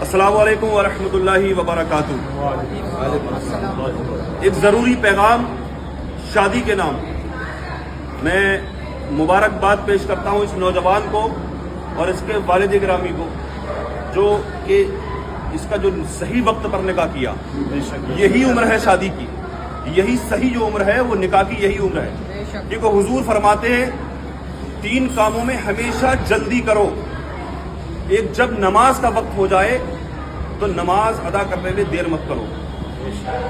السلام علیکم ورحمۃ اللہ وبرکاتہ۔ ایک ضروری پیغام شادی کے نام میں مبارکباد پیش کرتا ہوں اس نوجوان کو اور اس کے والد گرامی کو جو کہ اس کا جو صحیح وقت پر نکاح کیا۔ یہی عمر ہے شادی کی، یہی صحیح جو عمر ہے وہ نکاح کی یہی عمر ہے، کیونکہ حضور فرماتے ہیں 3 کاموں میں ہمیشہ جلدی کرو۔ ایک جب نماز کا وقت ہو جائے تو نماز ادا کرنے میں دیر مت کرو۔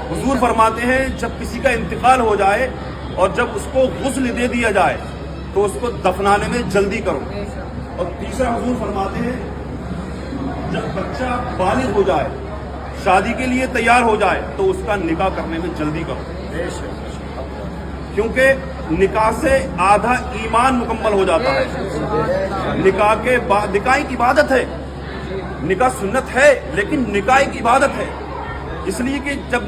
حضور فرماتے ہیں جب کسی کا انتقال ہو جائے اور جب اس کو غسل دے دیا جائے تو اس کو دفنانے میں جلدی کرو۔ اور تیسرا حضور فرماتے ہیں جب بچہ بالغ ہو جائے، شادی کے لیے تیار ہو جائے تو اس کا نکاح کرنے میں جلدی کرو، کیونکہ نکاح سے آدھا ایمان مکمل ہو جاتا ہے۔ نکاح کے بعد نکاح کی عبادت ہے، نکاح سنت ہے لیکن نکاح کی عبادت ہے، اس لیے کہ جب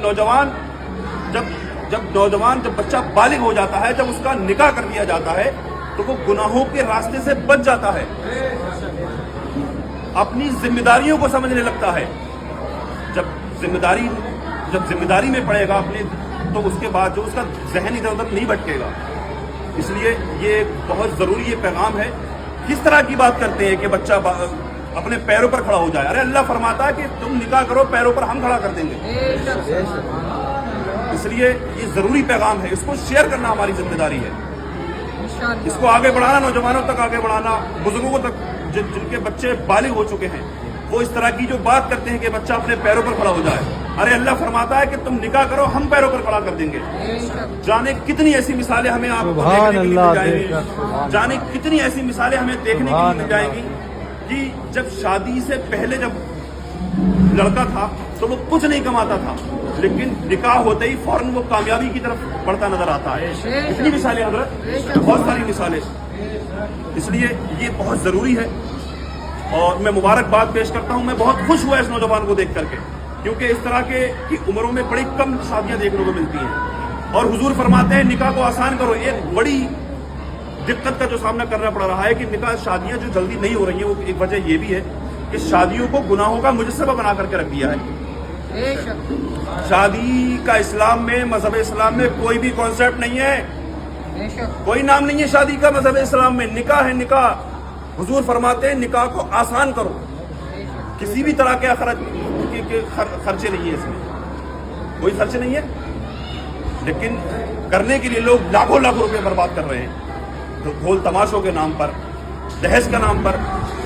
بچہ بالغ ہو جاتا ہے، جب اس کا نکاح کر دیا جاتا ہے تو وہ گناہوں کے راستے سے بچ جاتا ہے، اپنی ذمہ داریوں کو سمجھنے لگتا ہے۔ جب ذمہ داری میں پڑے گا اپنے، تو اس کے بعد جو اس کا ذہن ادھر ادھر نہیں بھٹکے گا۔ اس لیے یہ بہت ضروری یہ پیغام ہے۔ کس طرح کی بات کرتے ہیں کہ بچہ اپنے پیروں پر کھڑا ہو جائے؟ ارے اللہ فرماتا ہے کہ تم نکاح کرو، پیروں پر ہم کھڑا کر دیں گے۔ اس لیے یہ ضروری پیغام ہے، اس کو شیئر کرنا ہماری ذمہ داری ہے، اس کو آگے بڑھانا، نوجوانوں تک آگے بڑھانا، بزرگوں تک جن کے بچے بالغ ہو چکے ہیں وہ اس طرح کی جو بات کرتے ہیں کہ بچہ اپنے پیروں پر کھڑا ہو جائے۔ ارے اللہ فرماتا ہے کہ تم نکاح کرو، ہم پیروں پر کھڑا کر دیں گے۔ جانے کتنی ایسی مثالیں ہمیں آپ کو دیکھنے کے لیے مل جائیں گی، جانے کتنی ایسی مثالیں ہمیں دیکھنے کے لیے مل جائیں گی کہ جب شادی سے پہلے جب لڑکا تھا تو وہ کچھ نہیں کماتا تھا، لیکن نکاح ہوتے ہی فوراً وہ کامیابی کی طرف بڑھتا نظر آتا ہے۔ اتنی مثالیں حضرت، بہت ساری مثالیں۔ اس لیے یہ بہت ضروری ہے اور میں مبارکباد پیش کرتا ہوں۔ میں بہت خوش ہوا اس نوجوان کو دیکھ کر کے، کیونکہ اس طرح کی عمروں میں بڑی کم شادیاں دیکھنے کو ملتی ہیں، اور حضور فرماتے ہیں نکاح کو آسان کرو۔ ایک بڑی دقت کا جو سامنا کرنا پڑ رہا ہے کہ نکاح شادیاں جو جلدی نہیں ہو رہی ہیں، وہ ایک وجہ یہ بھی ہے کہ شادیوں کو گناہوں کا مجسمہ بنا کر کے رکھ دیا ہے۔ شادی کا اسلام میں، مذہب اسلام میں کوئی بھی کانسیپٹ نہیں ہے، کوئی نام نہیں ہے شادی کا مذہب اسلام میں۔ نکاح ہے نکاح۔ حضور فرماتے ہیں نکاح کو آسان کرو، کسی بھی طرح کے خرچے نہیں ہیں، اس میں کوئی خرچے نہیں ہے، لیکن کرنے کے لیے لوگ لاکھوں روپے برباد کر رہے ہیں ڈھول تماشوں کے نام پر، دہیج کا نام پر۔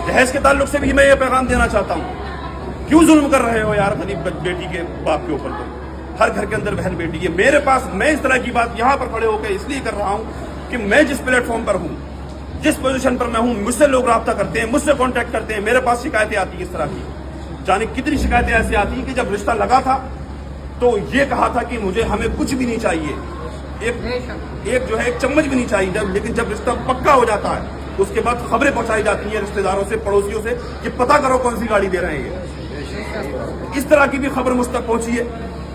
دہیج کے تعلق سے بھی میں یہ پیغام دینا چاہتا ہوں، کیوں ظلم کر رہے ہو یار غریب بیٹی کے باپ کے اوپر؟ تو ہر گھر کے اندر بہن بیٹی ہے۔ میرے پاس، میں اس طرح کی بات یہاں پر کھڑے ہو کے اس لیے کر رہا ہوں کہ میں جس پلیٹ فارم پر ہوں، جس پوزیشن پر میں ہوں، مجھ سے لوگ رابطہ کرتے ہیں، مجھ سے کانٹیکٹ کرتے ہیں، میرے پاس شکایتیں آتی ہیں اس طرح کی۔ جانے کتنی شکایتیں ایسی آتی ہیں کہ جب رشتہ لگا تھا تو یہ کہا تھا کہ ہمیں کچھ بھی نہیں چاہیے، ایک جو ہے ایک چمچ بھی نہیں چاہیے، لیکن جب رشتہ پکا ہو جاتا ہے اس کے بعد خبریں پہنچائی جاتی ہیں رشتہ داروں سے، پڑوسیوں سے کہ پتہ کرو کون سی گاڑی دے رہے ہیں۔ اس طرح کی بھی خبر مجھ تک پہنچی ہے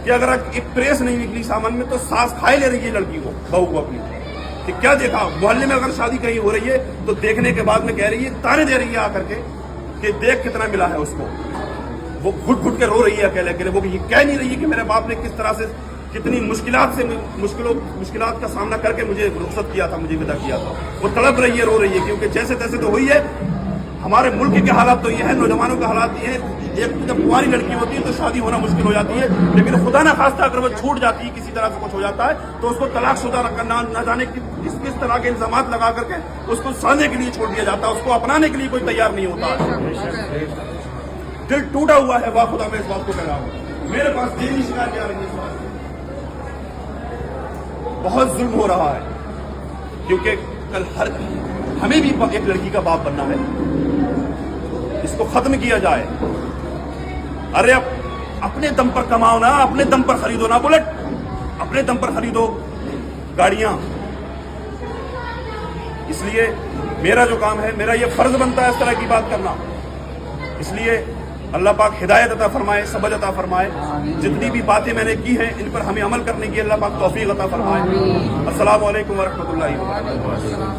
کہ اگر ایک پریس نہیں نکلی سامان میں تو سانس کھائے لے رہی ہے لڑکی کو، بہو کو اپنی، کہ کیا دیکھا محلے میں اگر شادی کہیں ہو رہی ہے تو دیکھنے کے بعد میں کہہ رہی ہے، تانے دے رہی ہے آ کر کے کہ دیکھ کتنا ملا ہے اس کو۔ وہ گھٹ گھٹ کے رو رہی ہے اکیلے اکیلے، وہ یہ کہہ نہیں رہی ہے کہ میرے باپ نے کس طرح سے کتنی مشکلات کا سامنا کر کے مجھے رخصت کیا تھا، مجھے ودا کیا تھا۔ وہ تڑپ رہی ہے، رو رہی ہے، کیونکہ جیسے تیسے تو ہوئی ہے۔ ہمارے ملک کے حالات تو یہ ہے، نوجوانوں کے حالات یہ ہے، ایک جب کنواری لڑکی ہوتی ہے تو شادی ہونا مشکل ہو جاتی ہے، لیکن خدا نہ خواستہ اگر وہ چھوٹ جاتی ہے، کسی طرح سے کچھ ہو جاتا ہے تو اس کو طلاق شدہ نہ جانے کس طرح کے الزامات لگا کر کے اس کو سانے کے لیے چھوڑ دیا جاتا ہے، اس کو اپنانے کے لیے کوئی تیار نہیں ہوتا۔ دل ٹوٹا ہوا ہے، واہ خدا میں اس بات کو کہہ رہا ہوں۔ میرے پاس دینی شکایتیں آ رہی ہیں، بہت ظلم ہو رہا ہے، کیونکہ کل ہمیں بھی ایک لڑکی کا باپ بننا ہے، اس کو ختم کیا جائے۔ ارے اپنے دم پر کماؤ نا، اپنے دم پر خریدو نا بلٹ، اپنے دم پر خریدو گاڑیاں۔ اس لیے میرا جو کام ہے، میرا یہ فرض بنتا ہے اس طرح کی بات کرنا۔ اس لیے اللہ پاک ہدایت عطا فرمائے، سمجھ عطا فرمائے۔ جتنی بھی باتیں میں نے کی ہیں ان پر ہمیں عمل کرنے کی اللہ پاک توفیق عطا فرمائے۔ السلام علیکم ورحمۃ اللہ وبرکاتہ۔